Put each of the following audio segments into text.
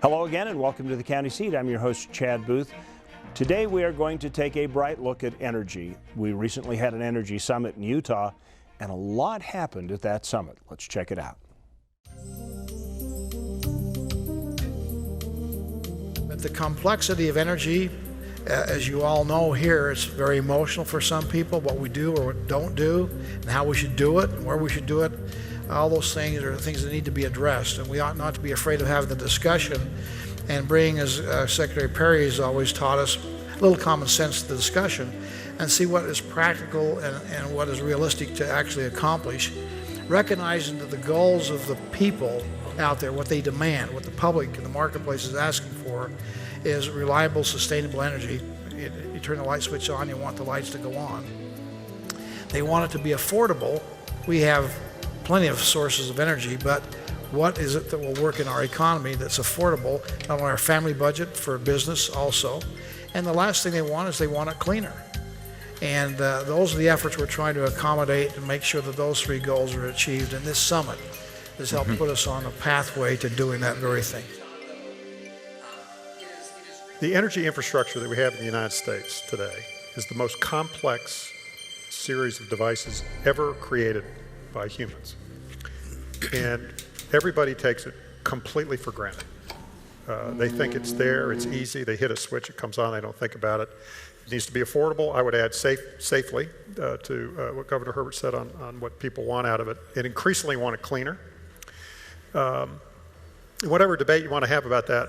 Hello again and welcome to the County Seat. I'm your host, Chad Booth. Today we are going to take a bright look at energy. We recently had an energy summit in Utah and a lot happened at that summit. Let's check it out. The complexity of energy, as you all know here, it's very emotional for some people, what we do or don't do, and how we should do it, and where we should do it. All those things are things that need to be addressed, and we ought not to be afraid of having the discussion and bring, as Secretary Perry has always taught us, a little common sense to the discussion and see what is practical and what is realistic to actually accomplish, recognizing that the goals of the people out there, what they demand, what the public and the marketplace is asking for, is reliable, sustainable energy. You turn the light switch on, you want the lights to go on. They want it to be affordable. We have plenty of sources of energy, but what is it that will work in our economy that's affordable, not only our family budget, for business also. And the last thing they want is they want it cleaner. And those are the efforts we're trying to accommodate and make sure that those three goals are achieved. And this summit has helped put us on a pathway to doing that very thing. The energy infrastructure that we have in the United States today is the most complex series of devices ever created by humans. And everybody takes it completely for granted. They think it's there, it's easy, they hit a switch, it comes on, they don't think about it. It needs to be affordable. I would add safely to what Governor Herbert said on what people want out of it. And increasingly want it cleaner. Whatever debate you want to have about that,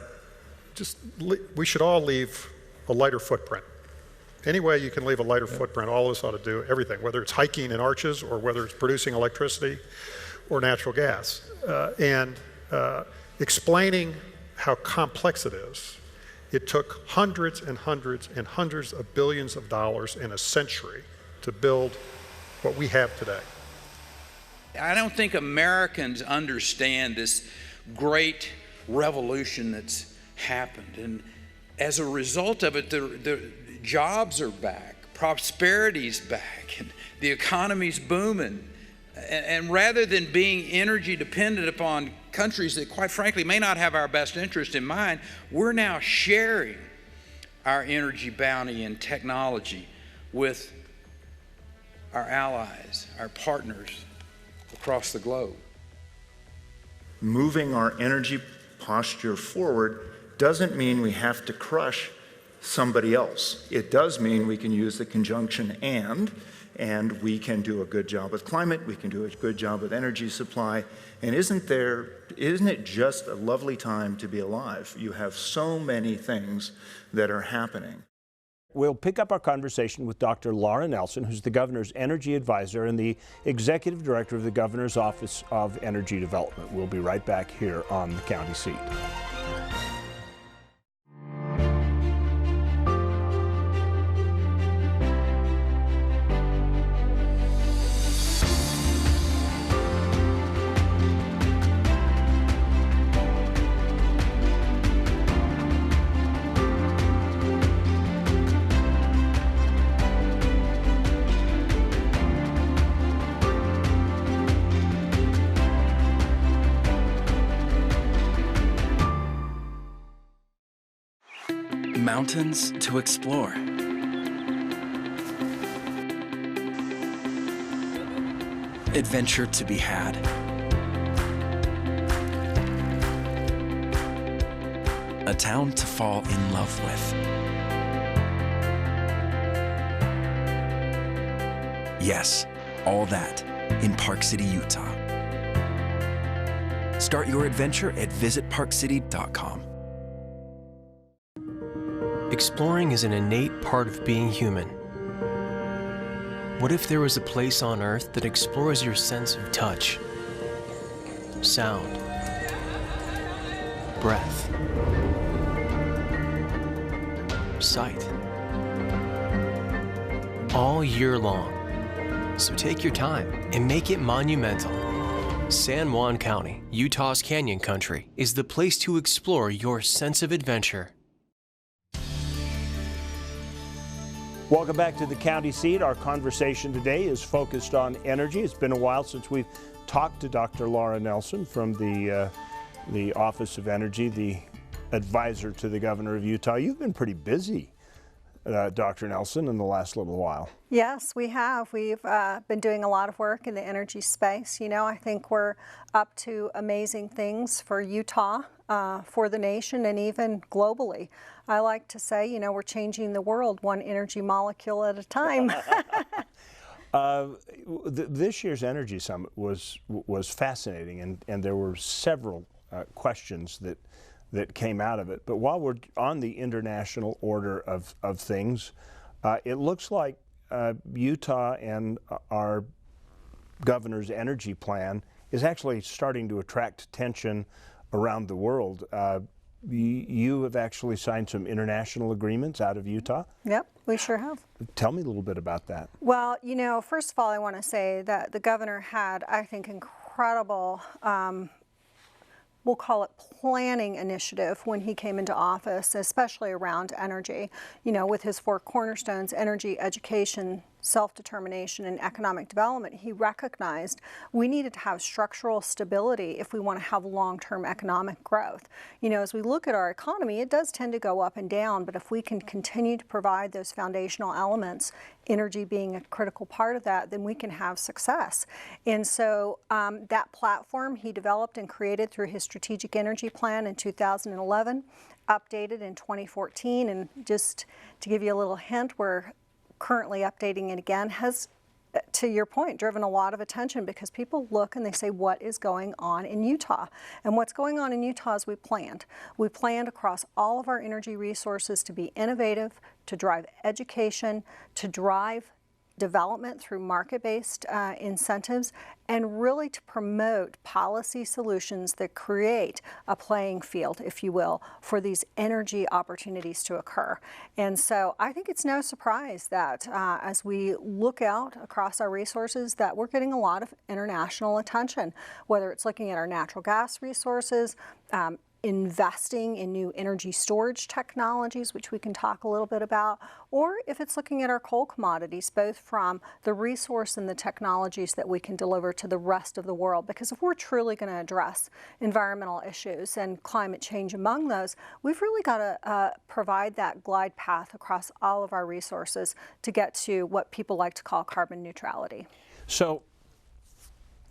we should all leave a lighter footprint. Any way you can leave a lighter footprint, all of us ought to do everything, whether it's hiking in arches or whether it's producing electricity or natural gas. Explaining how complex it is. It took hundreds and hundreds and hundreds of billions of dollars in a century to build what we have today. I don't think Americans understand this great revolution that's happened. And as a result of it, the jobs are back, prosperity's back, and the economy's booming. And rather than being energy dependent upon countries that, quite frankly, may not have our best interest in mind, we're now sharing our energy bounty and technology with our allies, our partners across the globe. Moving our energy posture forward doesn't mean we have to crush somebody else. It does mean we can use the conjunction and we can do a good job with climate, we can do a good job with energy supply, and isn't it just a lovely time to be alive? You have so many things that are happening. We'll pick up our conversation with Dr. Laura Nelson, who's the governor's energy advisor and the executive director of the governor's Office of Energy Development. We'll be right back here on the County Seat. Mountains to explore. Adventure to be had. A town to fall in love with. Yes, all that in Park City, Utah. Start your adventure at visitparkcity.com. Exploring is an innate part of being human. What if there was a place on Earth that explores your sense of touch, sound, breath, sight, all year long? So take your time and make it monumental. San Juan County, Utah's Canyon Country, is the place to explore your sense of adventure. Welcome back to the County Seat. Our conversation today is focused on energy. It's been a while since we've talked to Dr. Laura Nelson from the Office of Energy, the advisor to the governor of Utah. You've been pretty busy, Dr. Nelson, in the last little while. Yes, we have. We've been doing a lot of work in the energy space. You know, I think we're up to amazing things for Utah, for the nation, and even globally. I like to say, you know, we're changing the world one energy molecule at a time. This year's Energy Summit was fascinating, and there were several questions that came out of it. But while we're on the international order of things, it looks like Utah and our governor's energy plan is actually starting to attract attention around the world. You have actually signed some international agreements out of Utah? Yep, we sure have. Tell me a little bit about that. Well, you know, first of all, I want to say that the governor had, I think, incredible we'll call it planning initiative when he came into office, especially around energy. You know, with his 4 cornerstones, energy, education, self-determination, and economic development, he recognized we needed to have structural stability if we want to have long-term economic growth. You know, as we look at our economy, it does tend to go up and down, but if we can continue to provide those foundational elements, energy being a critical part of that, then we can have success. And so that platform he developed and created through his Strategic Energy Plan in 2011, updated in 2014, and just to give you a little hint, we're currently updating it again, has, to your point, driven a lot of attention because people look and they say, what is going on in Utah? And what's going on in Utah is we planned. We planned across all of our energy resources to be innovative, to drive education, to drive development through market-based incentives, and really to promote policy solutions that create a playing field, if you will, for these energy opportunities to occur. And so I think it's no surprise that as we look out across our resources that we're getting a lot of international attention, whether it's looking at our natural gas resources, investing in new energy storage technologies, which we can talk a little bit about, or if it's looking at our coal commodities, both from the resource and the technologies that we can deliver to the rest of the world. Because if we're truly going to address environmental issues and climate change among those, we've really got to provide that glide path across all of our resources to get to what people like to call carbon neutrality. So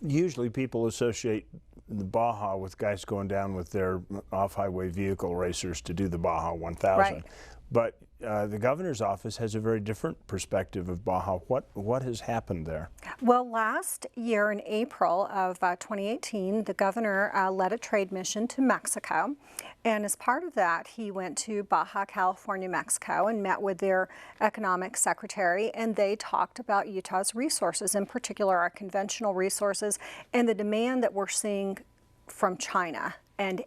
usually people associate the Baja with guys going down with their off-highway vehicle racers to do the Baja 1000. Right. But the governor's office has a very different perspective of Baja. What has happened there? Well, last year in April of 2018, the governor led a trade mission to Mexico. And as part of that, he went to Baja California, Mexico, and met with their economic secretary, and they talked about Utah's resources, in particular our conventional resources, and the demand that we're seeing from China and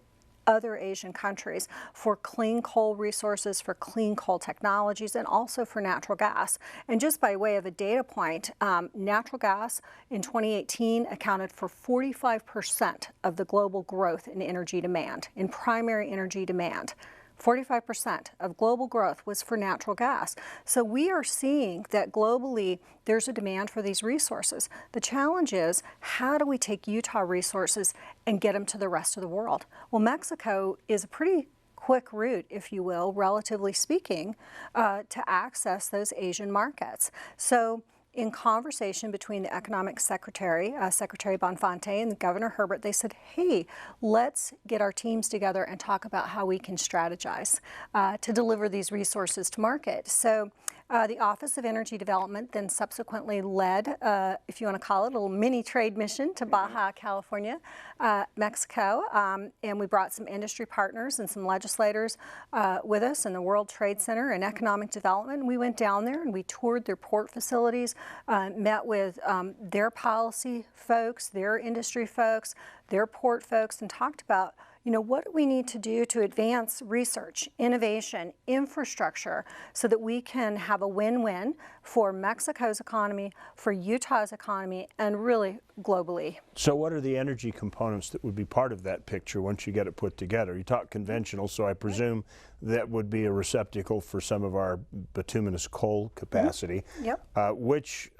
other Asian countries for clean coal resources, for clean coal technologies, and also for natural gas. And just by way of a data point, natural gas in 2018 accounted for 45% of the global growth in energy demand, in primary energy demand. 45% of global growth was for natural gas. So we are seeing that globally there's a demand for these resources. The challenge is, how do we take Utah resources and get them to the rest of the world? Well, Mexico is a pretty quick route, if you will, relatively speaking, to access those Asian markets. So in conversation between the economic secretary, Secretary Bonfante, and the Governor Herbert, they said, hey, let's get our teams together and talk about how we can strategize to deliver these resources to market. So the Office of Energy Development then subsequently led, if you want to call it, a little mini trade mission to Baja California, Mexico, and we brought some industry partners and some legislators with us in the World Trade Center and Economic Development. We went down there and we toured their port facilities, met with their policy folks, their industry folks, their port folks, and talked about, you know, what do we need to do to advance research, innovation, infrastructure, so that we can have a win-win for Mexico's economy, for Utah's economy, and really globally. So what are the energy components that would be part of that picture once you get it put together? You talk conventional, so I presume that would be a receptacle for some of our bituminous coal capacity. Yep. Which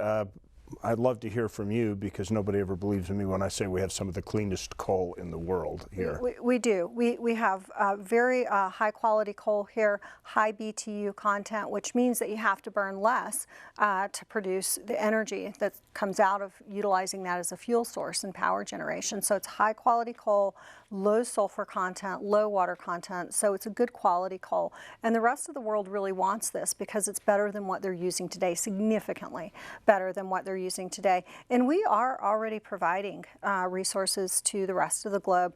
I'd love to hear from you, because nobody ever believes in me when I say we have some of the cleanest coal in the world here. We do. We have very high quality coal here, high BTU content, which means that you have to burn less to produce the energy that comes out of utilizing that as a fuel source in power generation. So it's high quality coal, low sulfur content, low water content, so it's a good quality coal. And the rest of the world really wants this because it's better than what they're using today, significantly better than what they're using today. And we are already providing resources to the rest of the globe.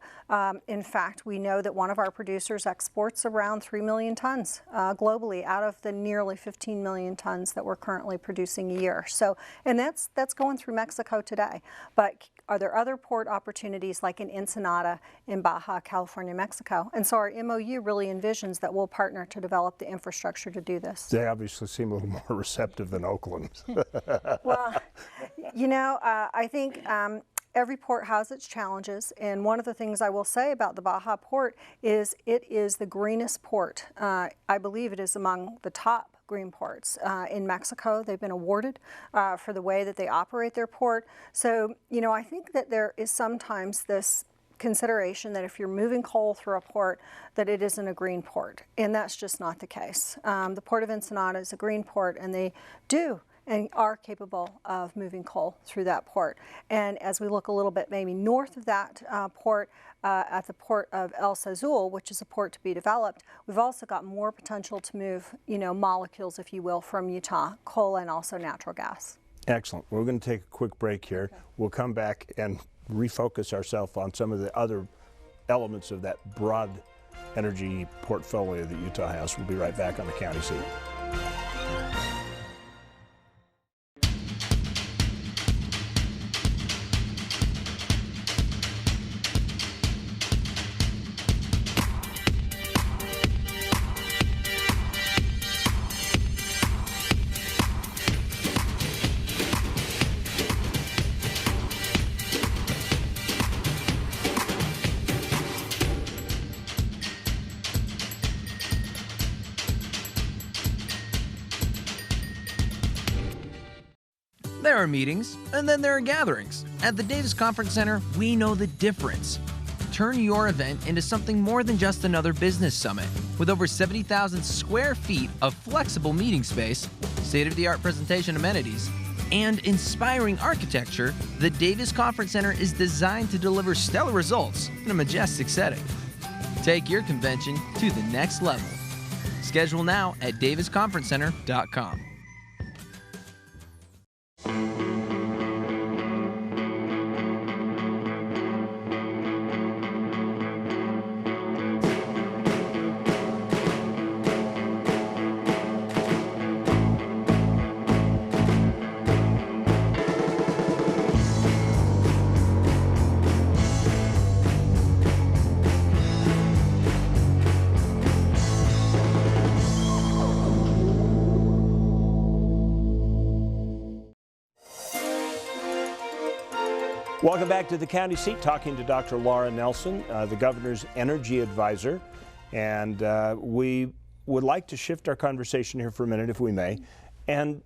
In fact, we know that one of our producers exports around 3 million tons globally out of the nearly 15 million tons that we're currently producing a year. So, and that's going through Mexico today. But are there other port opportunities like in Ensenada in Baja California, Mexico? And so our MOU really envisions that we'll partner to develop the infrastructure to do this. They obviously seem a little more receptive than Oakland. Well, you know, I think every port has its challenges, and one of the things I will say about the Baja port is it is the greenest port. I believe it is among the top green ports in Mexico. They've been awarded for the way that they operate their port. So, you know, I think that there is sometimes this consideration that if you're moving coal through a port, that it isn't a green port, and that's just not the case. The Port of Ensenada is a green port, and they do and are capable of moving coal through that port. And as we look a little bit maybe north of that port, at the port of El Sazul, which is a port to be developed, we've also got more potential to move, you know, molecules, if you will, from Utah, coal and also natural gas. Excellent. We're going to take a quick break here. Okay. We'll come back and refocus ourselves on some of the other elements of that broad energy portfolio that Utah has. We'll be right back on the County Seat. There are meetings, and then there are gatherings. At the Davis Conference Center, we know the difference. Turn your event into something more than just another business summit. With over 70,000 square feet of flexible meeting space, state-of-the-art presentation amenities, and inspiring architecture, the Davis Conference Center is designed to deliver stellar results in a majestic setting. Take your convention to the next level. Schedule now at davisconferencecenter.com. Welcome back to the County Seat, talking to Dr. Laura Nelson, the governor's energy advisor. And we would like to shift our conversation here for a minute, if we may, and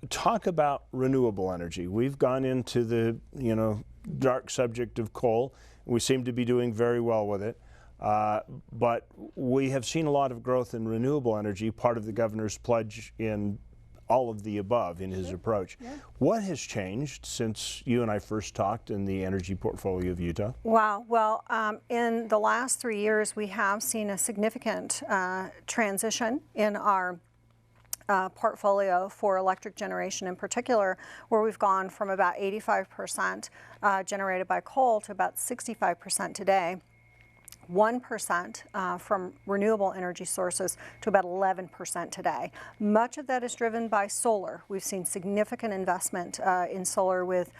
talk about renewable energy. We've gone into the, you know, dark subject of coal. We seem to be doing very well with it. But we have seen a lot of growth in renewable energy, part of the governor's pledge in all of the above in his approach. Yeah. What has changed since you and I first talked in the energy portfolio of Utah? Wow. Well, in the last 3 years, we have seen a significant transition in our portfolio for electric generation in particular, where we've gone from about 85% generated by coal to about 65% today. 1% from renewable energy sources to about 11% today. Much of that is driven by solar. We've seen significant investment in solar with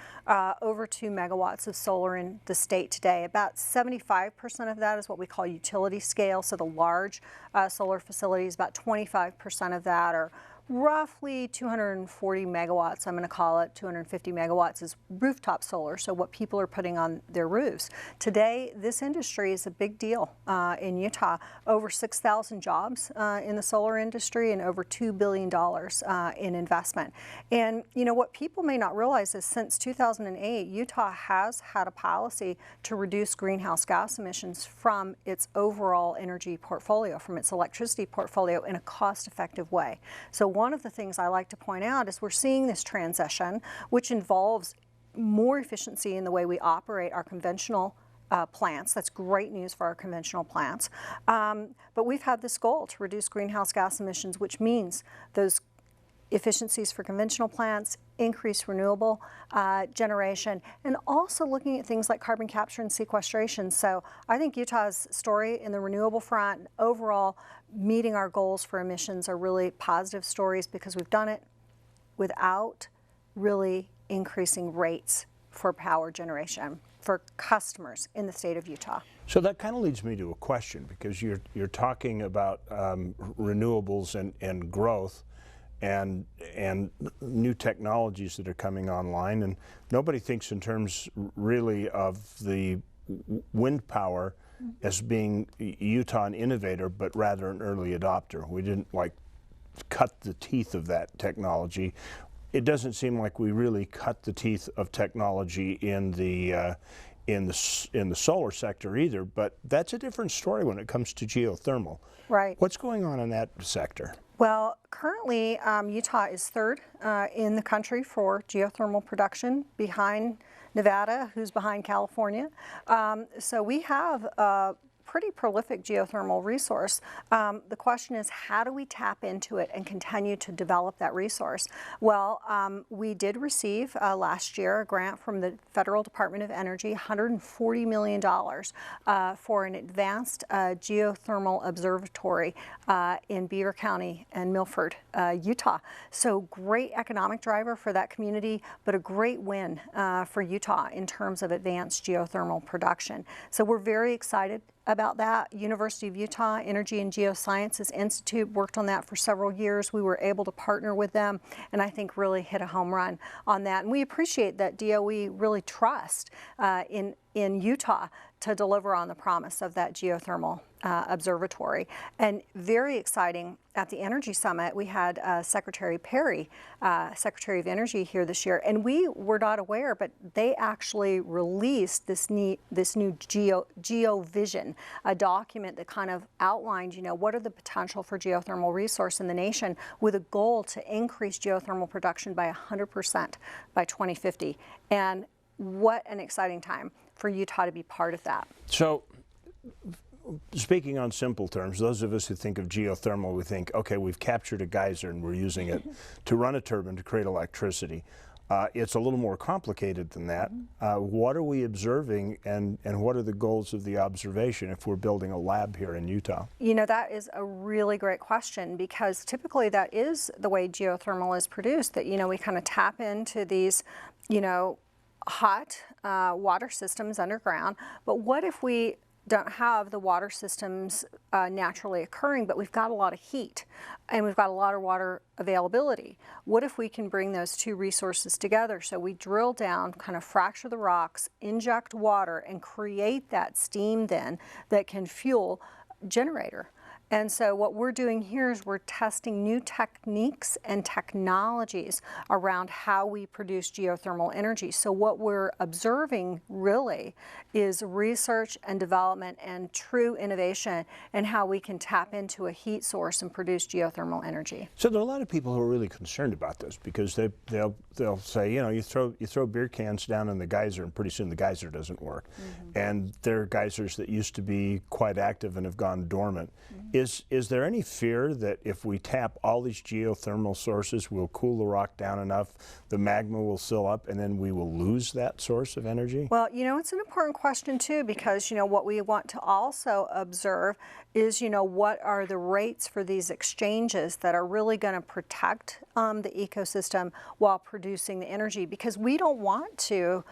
over 2 megawatts of solar in the state today. About 75% of that is what we call utility scale, so the large solar facilities. About 25% of that are roughly 240 megawatts, I'm going to call it 250 megawatts, is rooftop solar, so what people are putting on their roofs. Today, this industry is a big deal in Utah. Over 6,000 jobs in the solar industry and over $2 billion in investment. And you know what people may not realize is since 2008, Utah has had a policy to reduce greenhouse gas emissions from its overall energy portfolio, from its electricity portfolio in a cost-effective way. So one of the things I like to point out is we're seeing this transition, which involves more efficiency in the way we operate our conventional plants. That's great news for our conventional plants. But we've had this goal to reduce greenhouse gas emissions, which means those efficiencies for conventional plants, increase renewable generation, and also looking at things like carbon capture and sequestration. So I think Utah's story in the renewable front, overall meeting our goals for emissions, are really positive stories because we've done it without really increasing rates for power generation for customers in the state of Utah. So that kind of leads me to a question, because you're talking about renewables and growth and new technologies that are coming online, and nobody thinks in terms really of the wind power as being Utah an innovator, but rather an early adopter. We didn't like cut the teeth of that technology. It doesn't seem like we really cut the teeth of technology in the solar sector either, but that's a different story when it comes to geothermal. Right. What's going on in that sector? Well, currently Utah is third in the country for geothermal production, behind Nevada, who's behind California. So we have a pretty prolific geothermal resource. The question is, how do we tap into it and continue to develop that resource? Well, we did receive last year a grant from the Federal Department of Energy, $140 million for an advanced geothermal observatory in Beaver County and Milford, Utah. So great economic driver for that community, but a great win for Utah in terms of advanced geothermal production. So we're very excited about that. University of Utah Energy and Geosciences Institute worked on that for several years. We were able to partner with them and I think really hit a home run on that. And we appreciate that DOE really trust in Utah to deliver on the promise of that geothermal observatory. And very exciting, at the Energy Summit, we had Secretary Perry, Secretary of Energy, here this year, and we were not aware, but they actually released this new GeoVision, a document that kind of outlined, what are the potential for geothermal resource in the nation, with a goal to increase geothermal production by 100% by 2050. And what an exciting time for Utah to be part of that. So, speaking on simple terms, those of us who think of geothermal, we think, okay, we've captured a geyser and we're using it to run a turbine to create electricity. It's a little more complicated than that. What are we observing, and what are the goals of the observation if we're building a lab here in Utah? That is a really great question, because typically that is the way geothermal is produced, that, we kind of tap into these, hot water systems underground. But what if we don't have the water systems naturally occurring, but we've got a lot of heat and we've got a lot of water availability? What if we can bring those two resources together? So we drill down, kind of fracture the rocks, inject water, and create that steam then that can fuel a generator. And so what we're doing here is we're testing new techniques and technologies around how we produce geothermal energy. So what we're observing really is research and development and true innovation in how we can tap into a heat source and produce geothermal energy. So there are a lot of people who are really concerned about this, because they'll say, you throw beer cans down in the geyser and pretty soon the geyser doesn't work. Mm-hmm. And there are geysers that used to be quite active and have gone dormant. Mm-hmm. Is there any fear that if we tap all these geothermal sources, we'll cool the rock down enough, the magma will fill up, and then we will lose that source of energy? Well, it's an important question too, because, what we want to also observe is, what are the rates for these exchanges that are really going to protect the ecosystem while producing the energy, because we don't want to,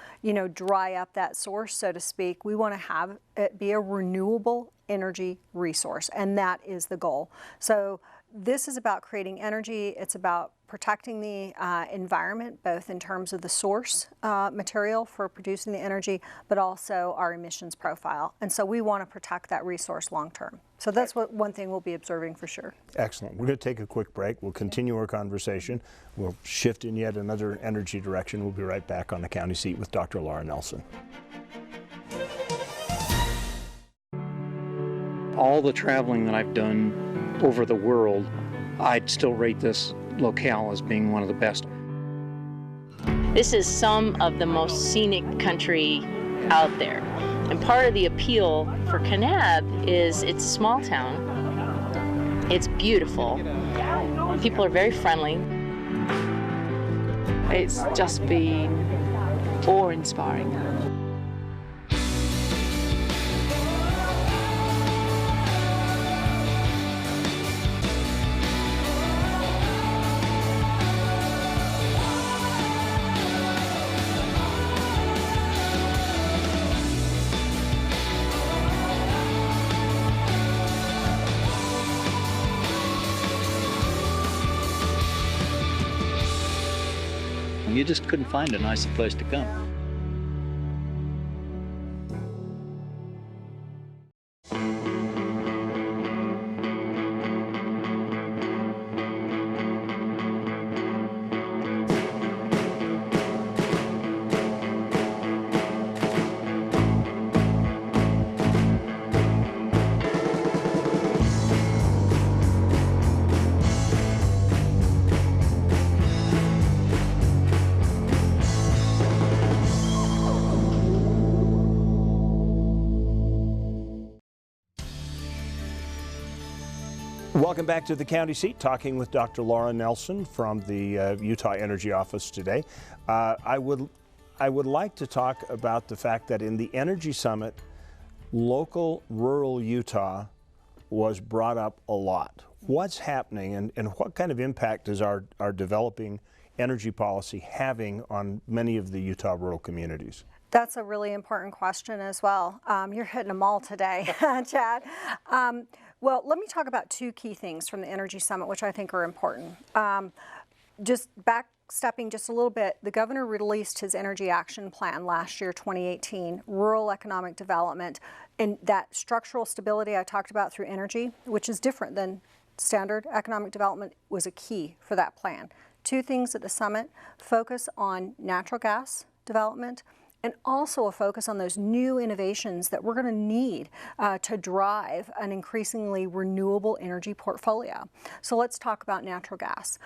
dry up that source, so to speak. We want to have it be a renewable energy resource, and that is the goal. So this is about creating energy. It's about protecting the environment, both in terms of the source material for producing the energy, but also our emissions profile. And so we want to protect that resource long term. So that's one thing we'll be observing for sure. Excellent. We're going to take a quick break. We'll continue our conversation. We'll shift in yet another energy direction. We'll be right back on the county seat with Dr. Laura Nelson. All the traveling that I've done over the world, I'd still rate this locale as being one of the best. This is some of the most scenic country out there. And part of the appeal for Kanab is it's a small town. It's beautiful. People are very friendly. It's just been awe-inspiring. You just couldn't find a nicer place to come. Welcome back to the county seat, talking with Dr. Laura Nelson from the Utah Energy Office today. I would like to talk about the fact that in the Energy Summit, local rural Utah was brought up a lot. What's happening and what kind of impact is our developing energy policy having on many of the Utah rural communities? That's a really important question as well. You're hitting them all today, Chad. Well, let me talk about two key things from the Energy Summit, which I think are important. Just backstepping just a little bit, the governor released his Energy Action Plan last year, 2018, rural economic development, and that structural stability I talked about through energy, which is different than standard economic development, was a key for that plan. Two things at the summit: focus on natural gas development, and also a focus on those new innovations that we're going to need to drive an increasingly renewable energy portfolio. So let's talk about natural gas.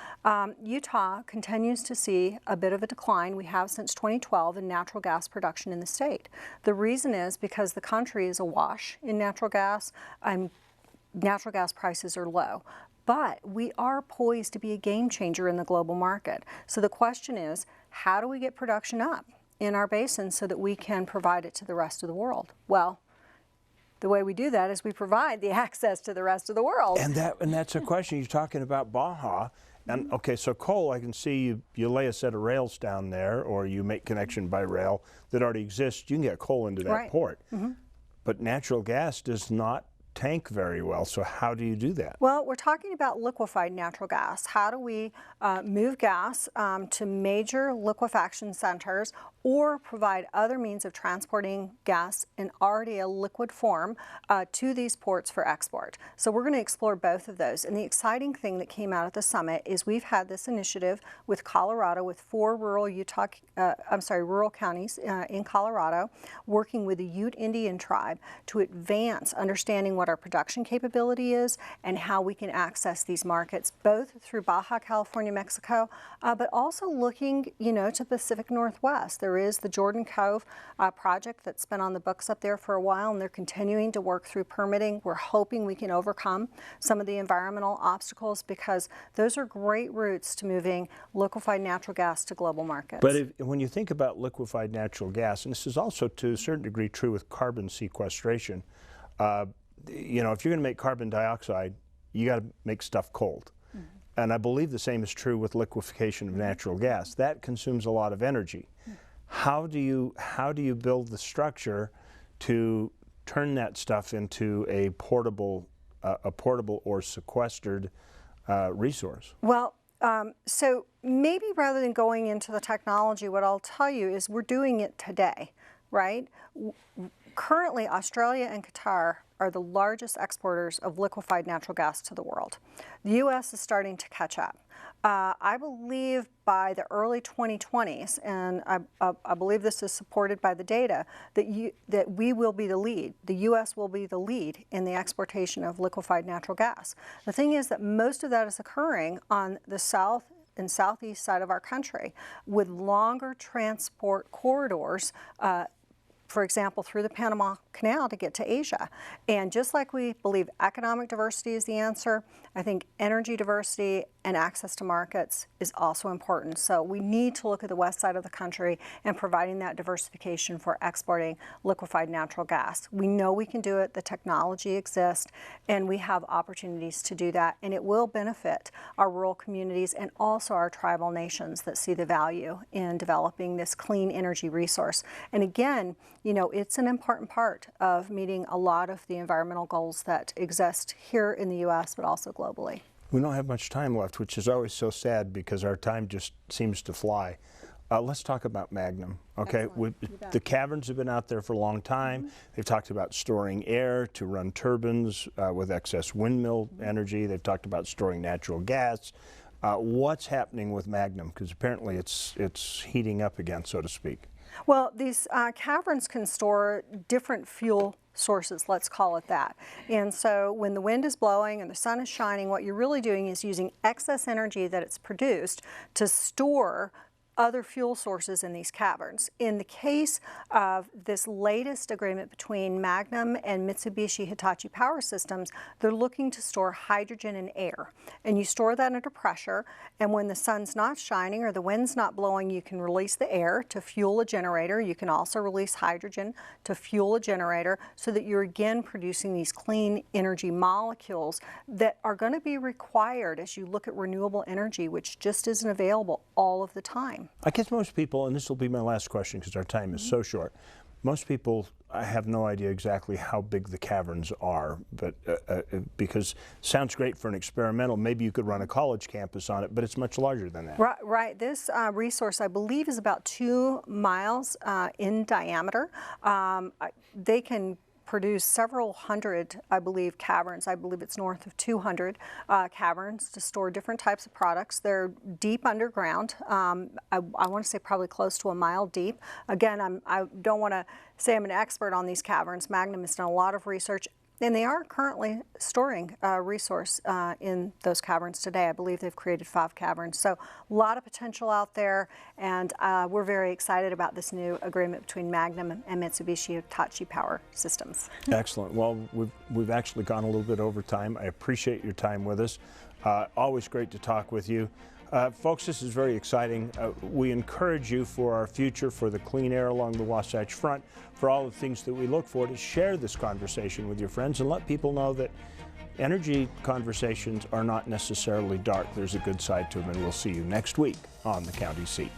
Utah continues to see a bit of a decline. We have since 2012 in natural gas production in the state. The reason is because the country is awash in natural gas and natural gas prices are low. But we are poised to be a game changer in the global market. So the question is, how do we get production up in our basin so that we can provide it to the rest of the world? Well, the way we do that is we provide the access to the rest of the world. And that's a question. You're talking about Baja. And okay, so coal, I can see you lay a set of rails down there, or you make connection by rail that already exists. You can get coal into that port. But natural gas does not tank very well. So how do you do that? Well, we're talking about liquefied natural gas. How do we move gas to major liquefaction centers or provide other means of transporting gas in already a liquid form to these ports for export? So we're going to explore both of those. And the exciting thing that came out at the summit is we've had this initiative with Colorado, with 4 rural counties in Colorado, working with the Ute Indian tribe to advance understanding what our production capability is and how we can access these markets, both through Baja California, Mexico, but also looking, to the Pacific Northwest. There is the Jordan Cove project that's been on the books up there for a while, and they're continuing to work through permitting. We're hoping we can overcome some of the environmental obstacles, because those are great routes to moving liquefied natural gas to global markets. But when you think about liquefied natural gas, and this is also to a certain degree true with carbon sequestration, if you're going to make carbon dioxide, you got to make stuff cold. And I believe the same is true with liquefaction of natural gas. That consumes a lot of energy. How do you build the structure to turn that stuff into a portable or sequestered resource. Well, so maybe rather than going into the technology, what I'll tell you is we're doing it today, right? Currently, Australia and Qatar are the largest exporters of liquefied natural gas to the world. The U.S. is starting to catch up. I believe by the early 2020s, and I believe this is supported by the data, that we will be the lead. The U.S. will be the lead in the exportation of liquefied natural gas. The thing is that most of that is occurring on the south and southeast side of our country with longer transport corridors, for example, through the Panama Canal to get to Asia. And just like we believe economic diversity is the answer, I think energy diversity and access to markets is also important. So we need to look at the west side of the country and providing that diversification for exporting liquefied natural gas. We know we can do it, the technology exists, and we have opportunities to do that, and it will benefit our rural communities and also our tribal nations that see the value in developing this clean energy resource. And again, you know, it's an important part of meeting a lot of the environmental goals that exist here in the U.S., but also globally. We don't have much time left, which is always so sad because our time just seems to fly. Let's talk about Magnum. Okay, the caverns have been out there for a long time. They've talked about storing air to run turbines with excess windmill energy. They've talked about storing natural gas. What's happening with Magnum? Because apparently it's heating up again, so to speak. Well, these caverns can store different fuel sources, let's call it that. And so when the wind is blowing and the sun is shining, what you're really doing is using excess energy that it's produced to store other fuel sources in these caverns. In the case of this latest agreement between Magnum and Mitsubishi Hitachi Power Systems, they're looking to store hydrogen and air. And you store that under pressure, and when the sun's not shining or the wind's not blowing, you can release the air to fuel a generator. You can also release hydrogen to fuel a generator so that you're again producing these clean energy molecules that are going to be required as you look at renewable energy, which just isn't available all of the time. I guess most people, and this will be my last question because our time is so short, most people have no idea exactly how big the caverns are, but because it sounds great for an experimental, maybe you could run a college campus on it, but it's much larger than that. Right. This resource, I believe, is about 2 miles in diameter. They can produce several hundred, I believe, caverns. I believe it's north of 200 caverns to store different types of products. They're deep underground. I want to say probably close to 1 mile deep. Again, I don't want to say I'm an expert on these caverns. Magnum has done a lot of research, and they are currently storing resource in those caverns today. I believe they've created 5 caverns. So a lot of potential out there, and we're very excited about this new agreement between Magnum and Mitsubishi Hitachi Power Systems. Excellent. Well, we've actually gone a little bit over time. I appreciate your time with us. Always great to talk with you. Folks, this is very exciting. We encourage you for our future, for the clean air along the Wasatch Front, for all the things that we look for, to share this conversation with your friends and let people know that energy conversations are not necessarily dark. There's a good side to them, and we'll see you next week on The County Seat.